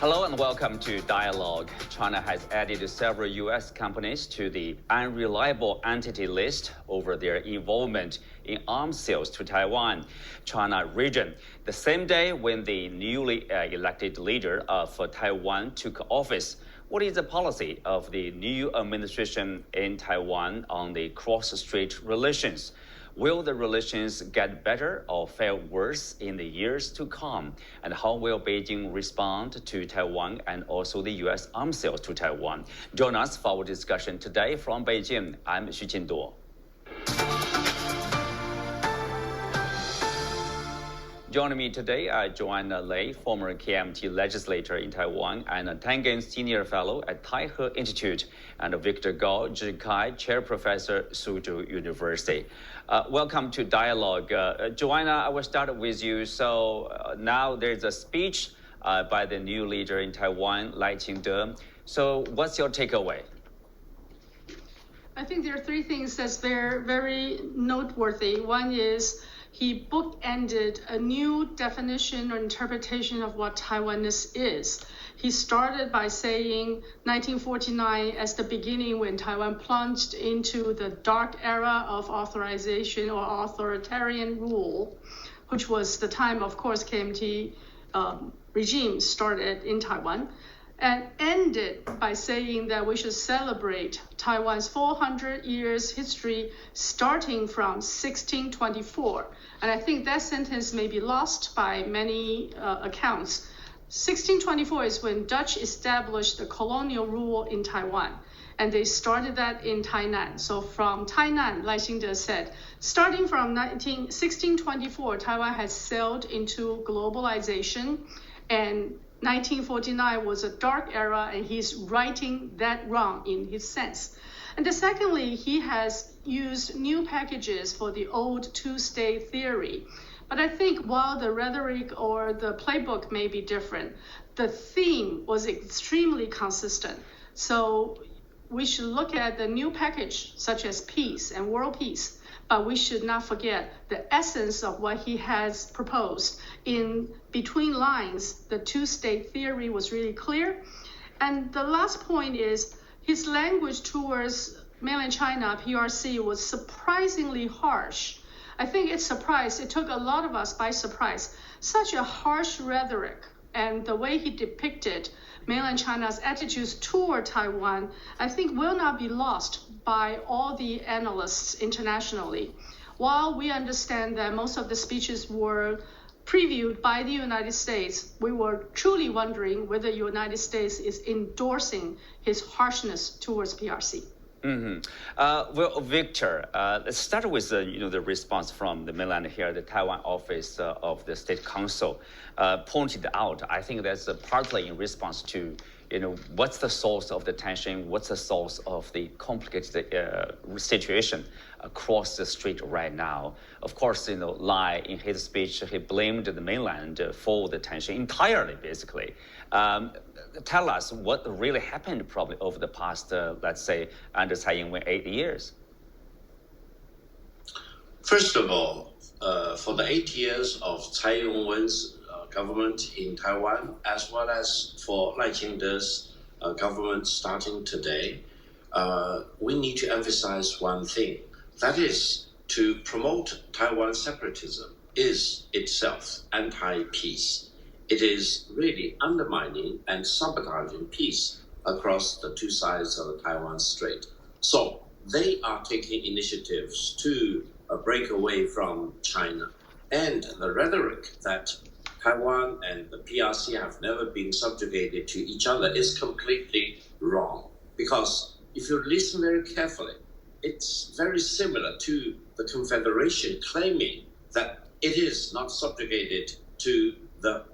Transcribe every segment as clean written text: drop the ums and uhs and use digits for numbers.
Hello and welcome to Dialogue. China has added several U.S. companies to the unreliable entity list over their involvement in arms sales to Taiwan, China region. The same day when the newly elected leader of Taiwan took office. What is the policy of the new administration in Taiwan on the cross-strait relations? Will the relations get better or fare worse in the years to come? And how will Beijing respond to Taiwan and also the U.S. arms sales to Taiwan? Join us for our discussion today from Beijing. I'm Xu Qinduo. Joining me today are Joanna Lei, former KMT legislator in Taiwan and a Tangen Senior Fellow at Taihe Institute, and Victor Gao Zhikai, Chair Professor, Suzhou University. Welcome to Dialogue. Joanna, I will start with you. So now there's a speech by the new leader in Taiwan, Lai Ching-te. So what's your takeaway? I think there are three things that's very noteworthy. One is he bookended a new definition or interpretation of what Taiwanness is. He started by saying 1949 as the beginning when Taiwan plunged into the dark era of authorization or authoritarian rule, which was the time, of course, KMT regime started in Taiwan, and ended by saying that we should celebrate Taiwan's 400 years history starting from 1624. And I think that sentence may be lost by many accounts. 1624 is when Dutch established the colonial rule in Taiwan, and they started that in Tainan. So from Tainan, Lai Ching-te said, starting from 1624, Taiwan has sailed into globalization, and 1949 was a dark era, and he's righting that wrong in his sense. And then secondly, he has used new packages for the old two-state theory. But I think while the rhetoric or the playbook may be different, the theme was extremely consistent. So we should look at the new package, such as peace and world peace, but we should not forget the essence of what he has proposed. In between lines, the two-state theory was really clear. And the last point is his language towards mainland China, PRC, was surprisingly harsh. I think it took a lot of us by surprise. Such a harsh rhetoric and the way he depicted mainland China's attitudes toward Taiwan, I think will not be lost by all the analysts internationally. While we understand that most of the speeches were previewed by the United States, we were truly wondering whether the United States is endorsing his harshness towards PRC. Mm-hmm. Well, Victor, let's start with the response from the mainland here. The Taiwan office of the State Council pointed out. I think that's partly in response to what's the source of the tension, what's the source of the complicated situation across the strait right now. Of course, Lai in his speech he blamed the mainland for the tension entirely, basically. Tell us what really happened probably over the past, let's say, under Tsai Ing-wen 8 years. First of all, for the 8 years of Tsai Ing-wen's government in Taiwan, as well as for Lai Ching-te's government starting today, we need to emphasize one thing. That is, to promote Taiwan separatism is itself anti-peace. It is really undermining and sabotaging peace across the two sides of the Taiwan Strait. So they are taking initiatives to break away from China. And the rhetoric that Taiwan and the PRC have never been subjugated to each other is completely wrong. Because if you listen very carefully, it's very similar to the Confederation claiming that it is not subjugated to the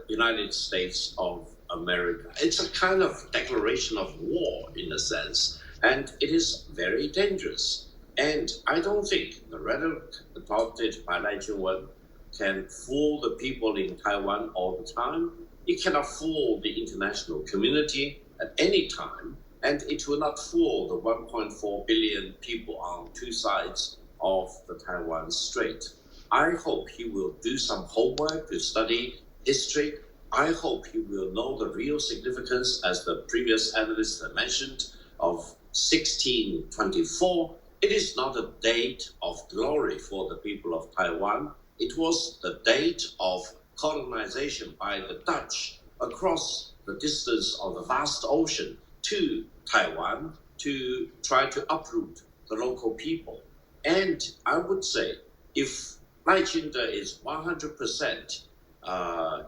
United States of America. It's a kind of declaration of war in a sense, and it is very dangerous. And I don't think the rhetoric adopted by Lai Ching-wen can fool the people in Taiwan all the time. It cannot fool the international community at any time, and it will not fool the 1.4 billion people on two sides of the Taiwan Strait. I hope he will do some homework to study history I hope he will know the real significance, as the previous analyst mentioned, of 1624. It is not a date of glory for the people of Taiwan. It was the date of colonization by the Dutch across the distance of the vast ocean to Taiwan to try to uproot the local people. And I would say, if Lai Ching-te is 100%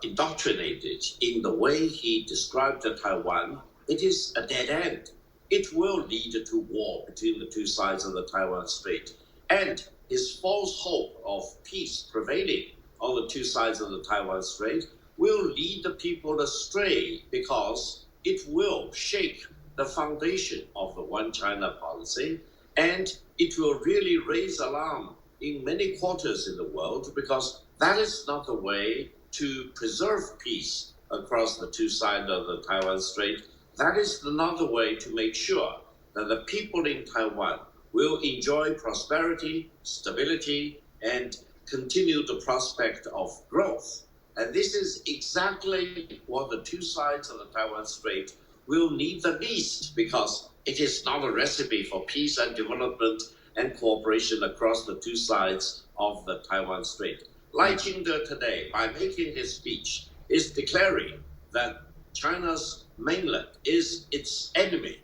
indoctrinated in the way he described Taiwan, it is a dead end. It will lead to war between the two sides of the Taiwan Strait. And his false hope of peace prevailing on the two sides of the Taiwan Strait will lead the people astray, because it will shake the foundation of the One China policy, and it will really raise alarm in many quarters in the world, because that is not the way to preserve peace across the two sides of the Taiwan Strait. That is not the way to make sure that the people in Taiwan will enjoy prosperity, stability, and continue the prospect of growth. And this is exactly what the two sides of the Taiwan Strait will need the least, because it is not a recipe for peace and development and cooperation across the two sides of the Taiwan Strait. Lai Ching-te today, by making his speech, is declaring that China's mainland is its enemy.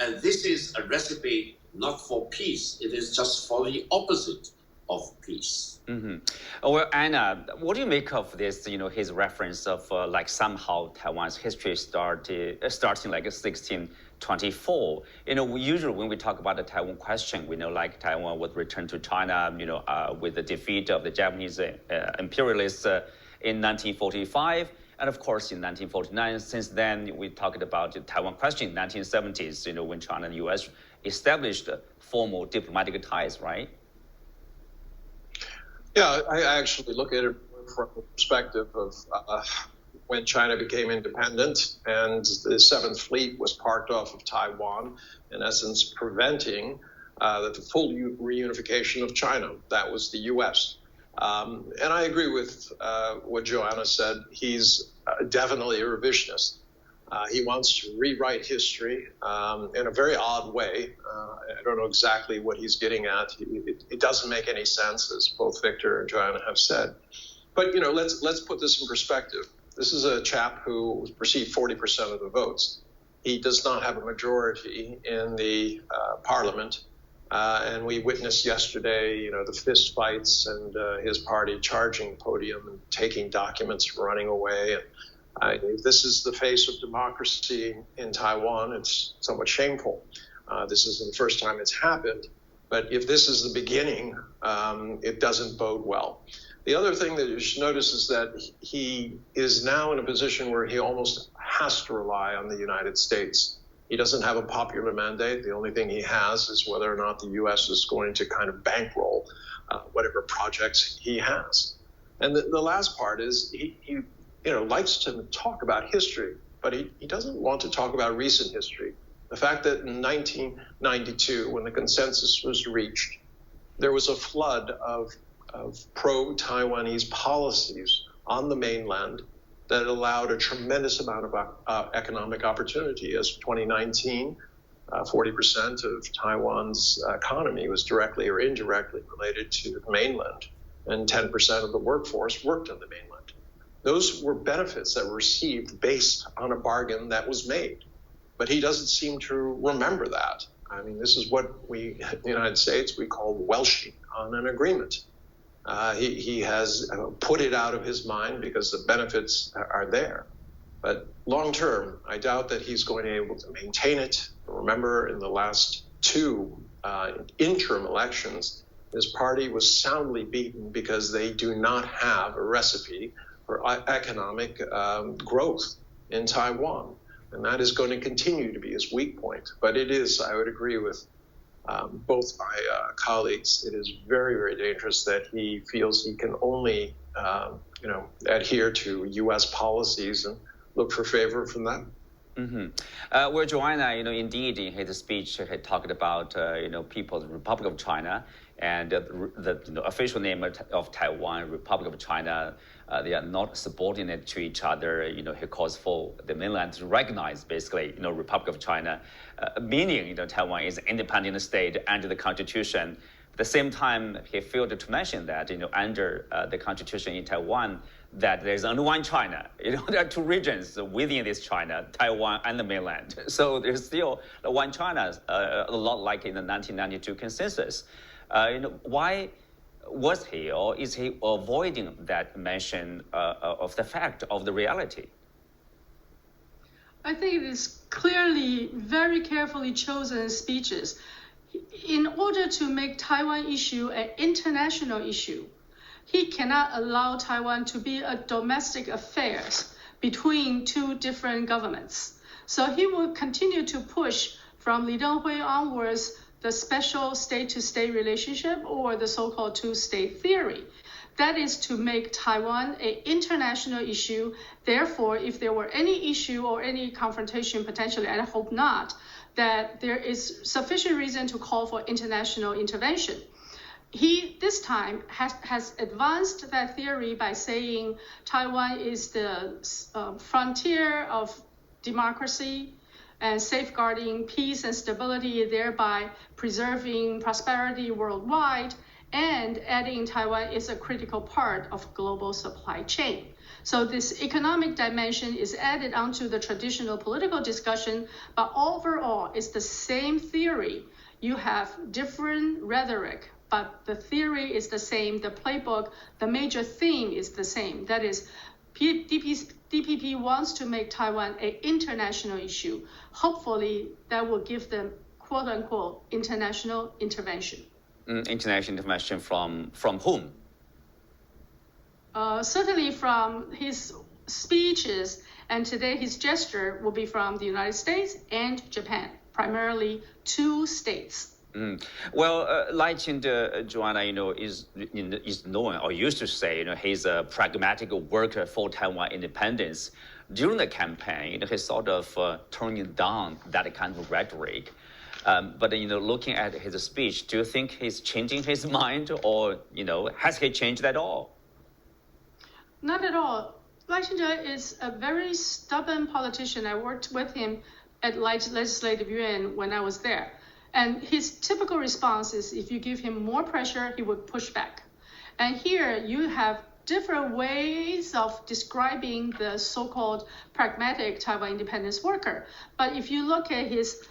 And this is a recipe not for peace. It is just for the opposite of peace. Mm-hmm. Well, Anna, what do you make of this, his reference of like somehow Taiwan's history starting like 1624? Usually when we talk about the Taiwan question, we know like Taiwan would return to China, with the defeat of the Japanese imperialists in 1945. And of course, in 1949, since then, we talked about the Taiwan question in 1970s, when China and the U.S. established formal diplomatic ties, right? Yeah, I actually look at it from the perspective of when China became independent and the Seventh Fleet was parked off of Taiwan, in essence preventing the full reunification of China. That was the U.S. And I agree with what Joanna said. He's definitely a revisionist. He wants to rewrite history in a very odd way. I don't know exactly what he's getting at. It doesn't make any sense, as both Victor and Joanna have said. But let's put this in perspective. This is a chap who received 40% of the votes. He does not have a majority in the parliament. And we witnessed yesterday, the fist fights and his party charging the podium and taking documents, running away. If this is the face of democracy in Taiwan, it's somewhat shameful. This isn't the first time it's happened. But if this is the beginning, it doesn't bode well. The other thing that you should notice is that he is now in a position where he almost has to rely on the United States. He doesn't have a popular mandate. The only thing he has is whether or not the U.S. is going to kind of bankroll whatever projects he has. And the last part is he likes to talk about history, but he doesn't want to talk about recent history. The fact that in 1992, when the consensus was reached, there was a flood of pro-Taiwanese policies on the mainland that allowed a tremendous amount of economic opportunity. As 2019, 40% of Taiwan's economy was directly or indirectly related to the mainland, and 10% of the workforce worked on the mainland. Those were benefits that were received based on a bargain that was made. But he doesn't seem to remember that. I mean, this is what we, in the United States, we call welshing on an agreement. He has put it out of his mind because the benefits are there. But long term, I doubt that he's going to be able to maintain it. Remember, in the last two interim elections, his party was soundly beaten because they do not have a recipe for economic growth in Taiwan. And that is going to continue to be his weak point. But it is, I would agree with both my colleagues, it is very, very dangerous that he feels he can only, adhere to U.S. policies and look for favor from them. Mm-hmm. Well, Joanna, indeed, in his speech, he talked about, People's Republic of China and the official name of Taiwan, Republic of China, they are not subordinate to each other. He calls for the mainland to recognize, basically, Republic of China, meaning, Taiwan is an independent state under the Constitution. At the same time, he failed to mention that, under the Constitution in Taiwan, that there's only one China. There are two regions within this China, Taiwan and the mainland. So there's still one China, a lot like in the 1992 consensus. Why was he, or is he avoiding that mention of the fact of the reality? I think it is clearly very carefully chosen speeches. In order to make Taiwan issue an international issue, he cannot allow Taiwan to be a domestic affairs between two different governments. So he will continue to push from Li Denghui onwards the special state-to-state relationship, or the so-called two-state theory. That is to make Taiwan an international issue. Therefore, if there were any issue or any confrontation potentially, and I hope not, that there is sufficient reason to call for international intervention. He, this time, has advanced that theory by saying Taiwan is the frontier of democracy and safeguarding peace and stability, thereby preserving prosperity worldwide, and adding Taiwan is a critical part of global supply chain. So this economic dimension is added onto the traditional political discussion, but overall it's the same theory. You have different rhetoric, but the theory is the same, the playbook, the major theme is the same. That is, DPP wants to make Taiwan an international issue. Hopefully, that will give them, quote unquote, international intervention. International intervention from whom? Certainly from his speeches, and today his gesture will be from the United States and Japan, primarily two states. Well, Lai Ching-te, Joanna, is known, or used to say, he's a pragmatic worker for Taiwan independence. During the campaign, he's sort of turning down that kind of rhetoric. But looking at his speech, do you think he's changing his mind, or has he changed at all? Not at all. Lai Ching-te is a very stubborn politician. I worked with him at Legislative Yuan when I was there. And his typical response is if you give him more pressure, he would push back. And here you have different ways of describing the so-called pragmatic Taiwan independence worker. But if you look at his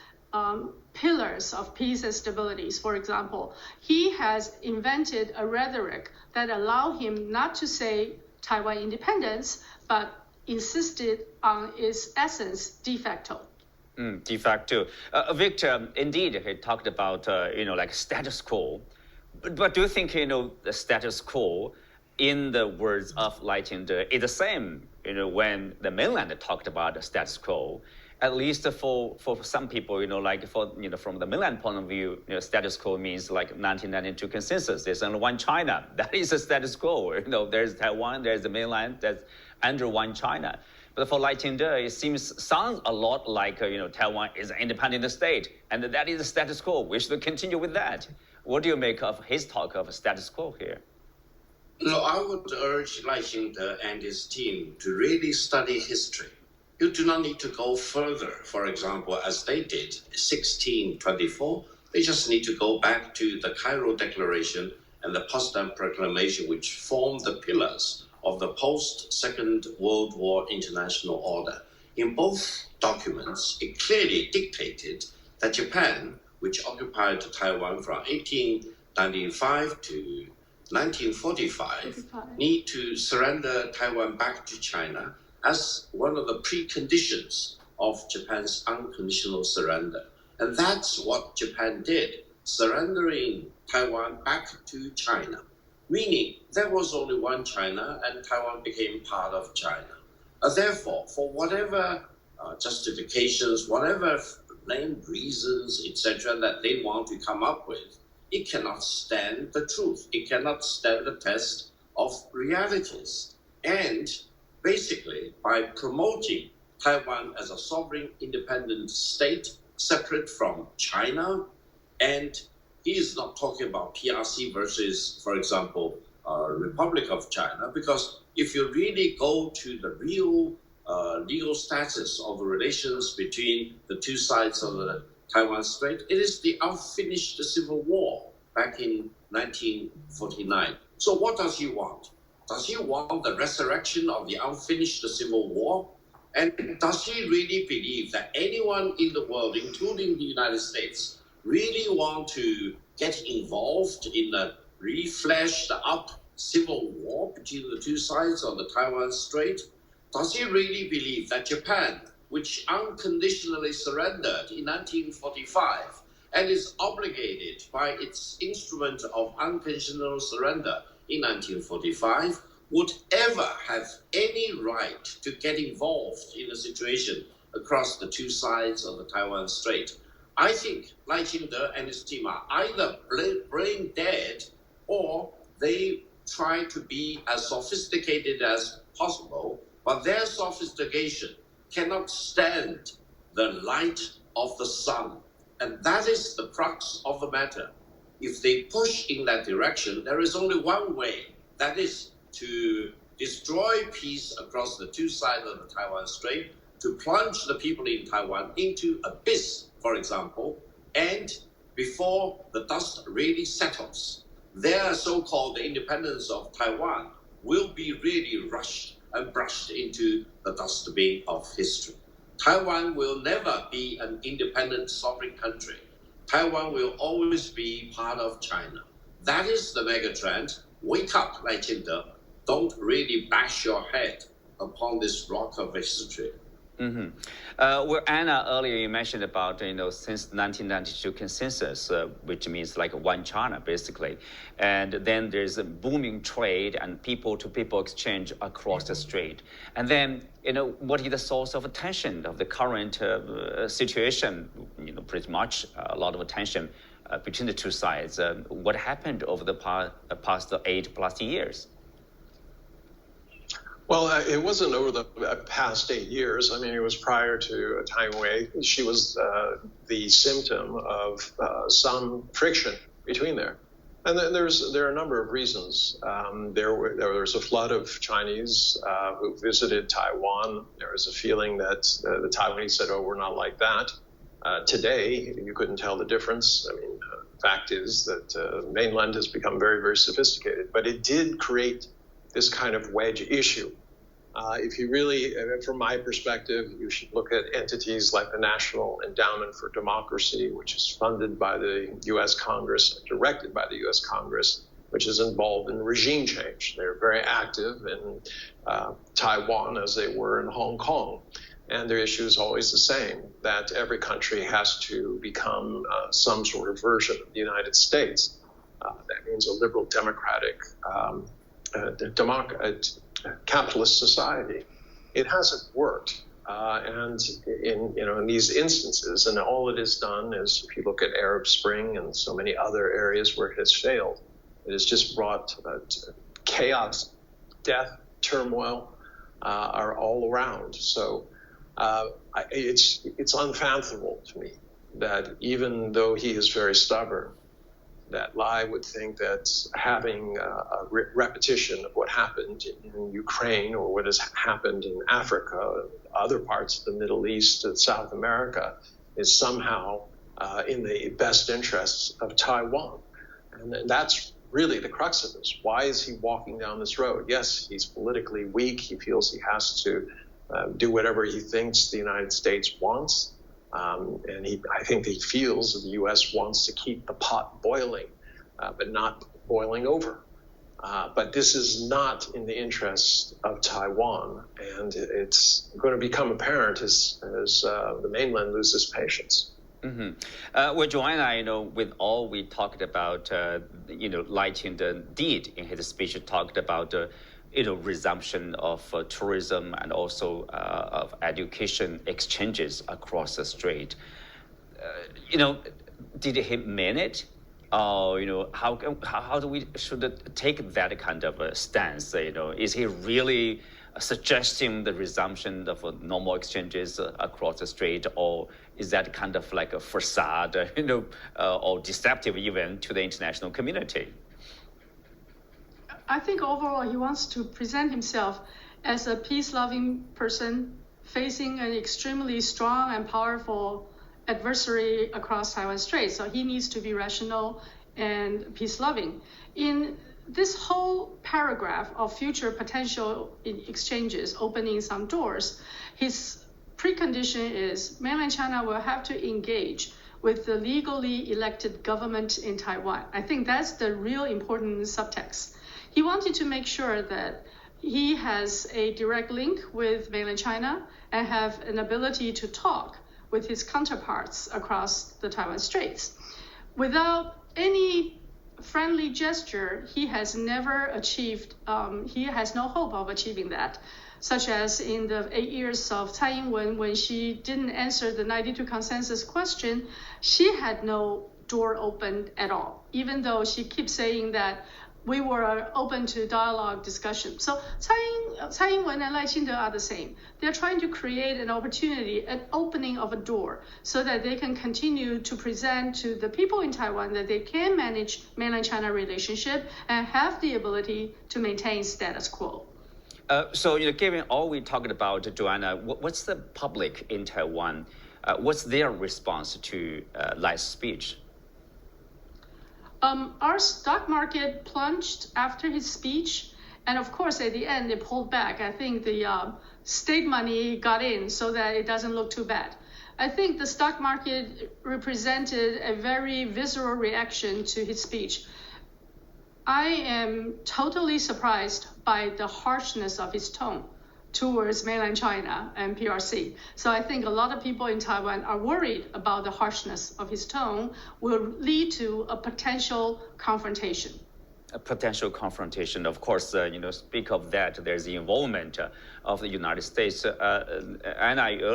pillars of peace and stability, for example, he has invented a rhetoric that allows him not to say Taiwan independence, but insisted on its essence de facto. De facto. Victor, indeed, he talked about, like status quo. But do you think, the status quo, in the words of Lai Ching-te, is the same, when the mainland talked about the status quo? At least for some people, from the mainland point of view, status quo means like 1992 consensus. There's only one China. That is a status quo. There's Taiwan, there's the mainland, that's under one China. But for Lai Ching-te, it sounds a lot like, Taiwan is an independent state, and that is the status quo. We should continue with that. What do you make of his talk of status quo here? I would urge Lai Ching-te and his team to really study history. You do not need to go further. For example, as they did, 1624, they just need to go back to the Cairo Declaration and the Potsdam Proclamation, which formed the pillars of the post-Second World War international order. In both documents, it clearly dictated that Japan, which occupied Taiwan from 1895 to 1945, need to surrender Taiwan back to China as one of the preconditions of Japan's unconditional surrender. And that's what Japan did, surrendering Taiwan back to China, meaning there was only one China and Taiwan became part of China. Therefore, for whatever justifications, whatever named reasons, etc., that they want to come up with, it cannot stand the truth. It cannot stand the test of realities. And basically, by promoting Taiwan as a sovereign independent state, separate from China, and he is not talking about PRC versus, for example, Republic of China, because if you really go to the real legal status of the relations between the two sides of the Taiwan Strait, it is the unfinished civil war back in 1949. So what does he want? Does he want the resurrection of the unfinished civil war? And does he really believe that anyone in the world, including the United States, really want to get involved in a refleshed up civil war between the two sides of the Taiwan Strait? Does he really believe that Japan, which unconditionally surrendered in 1945 and is obligated by its instrument of unconditional surrender in 1945, would ever have any right to get involved in a situation across the two sides of the Taiwan Strait? I think Lai Ching-te and his team are either brain dead, or they try to be as sophisticated as possible, but their sophistication cannot stand the light of the sun. And that is the crux of the matter. If they push in that direction, there is only one way, that is to destroy peace across the two sides of the Taiwan Strait, to plunge the people in Taiwan into abyss, for example, and before the dust really settles, their so-called independence of Taiwan will be really rushed and brushed into the dustbin of history. Taiwan will never be an independent sovereign country. Taiwan will always be part of China. That is the mega trend. Wake up, Lai Ching-te. Don't really bash your head upon this rock of history. Mm-hmm. Well, Anna, earlier you mentioned about, since 1992 consensus, which means like one China, basically. And then there's a booming trade and people-to-people exchange across the strait. And then, what is the source of tension of the current situation? Pretty much a lot of tension between the two sides. What happened over the past 8+ years? Well, it wasn't over the past 8 years. I mean, it was prior to a time where she was the symptom of some friction between there. And there are a number of reasons. There was a flood of Chinese who visited Taiwan. There was a feeling that the Taiwanese said, "Oh, we're not like that." Today, you couldn't tell the difference. I mean, the fact is that mainland has become very, very sophisticated. But it did create this kind of wedge issue. If you really, from my perspective, you should look at entities like the National Endowment for Democracy, which is funded by the U.S. Congress, directed by the U.S. Congress, which is involved in regime change. They're very active in Taiwan as they were in Hong Kong. And their issue is always the same, that every country has to become some sort of version of the United States. That means a liberal democratic capitalist society. It hasn't worked, and in these instances, and all it has done is, if you look at Arab Spring and so many other areas where it has failed, it has just brought chaos, death, turmoil are all around. So it's unfathomable to me that even though he is very stubborn, that Lai would think that having a repetition of what happened in Ukraine or what has happened in Africa, other parts of the Middle East, South America, is somehow in the best interests of Taiwan. And that's really the crux of this. Why is he walking down this road? Yes, he's politically weak. He feels he has to do whatever he thinks the United States wants. And I think he feels that the U.S. wants to keep the pot boiling, but not boiling over. But this is not in the interest of Taiwan, and it's going to become apparent as the mainland loses patience. Mm-hmm. Well, Joanna, with all we talked about, Lai Ching-te did in his speech talked about resumption of tourism and also of education exchanges across the strait. Did he mean it? How do we should take that kind of a stance? Is he really suggesting the resumption of normal exchanges across the strait, or is that kind of like a facade, or deceptive even to the international community? I think overall he wants to present himself as a peace-loving person facing an extremely strong and powerful adversary across Taiwan Strait. So he needs to be rational and peace-loving. In this whole paragraph of future potential exchanges, opening some doors, his precondition is mainland China will have to engage with the legally elected government in Taiwan. I think that's the real important subtext. He wanted to make sure that he has a direct link with mainland China and have an ability to talk with his counterparts across the Taiwan Straits. Without any friendly gesture, he has never achieved, he has no hope of achieving that, such as in the 8 years of Tsai Ing-wen, when she didn't answer the 92 consensus question, she had no door opened at all, even though she keeps saying that we were open to dialogue discussion. So Tsai Ing-wen and Lai Ching-te are the same. They're trying to create an opportunity, an opening of a door, so that they can continue to present to the people in Taiwan that they can manage mainland China relationship and have the ability to maintain status quo. So, given all we talked about, Joanna, what's the public in Taiwan, what's their response to Lai's speech? Our stock market plunged after his speech, and of course, at the end, it pulled back. I think the state money got in so that it doesn't look too bad. I think the stock market represented a very visceral reaction to his speech. I am totally surprised by the harshness of his tone towards mainland China and PRC. So I think a lot of people in Taiwan are worried about the harshness of his tone will lead to a potential confrontation. A potential confrontation. Of course, speak of that, there's the involvement of the United States. And I earlier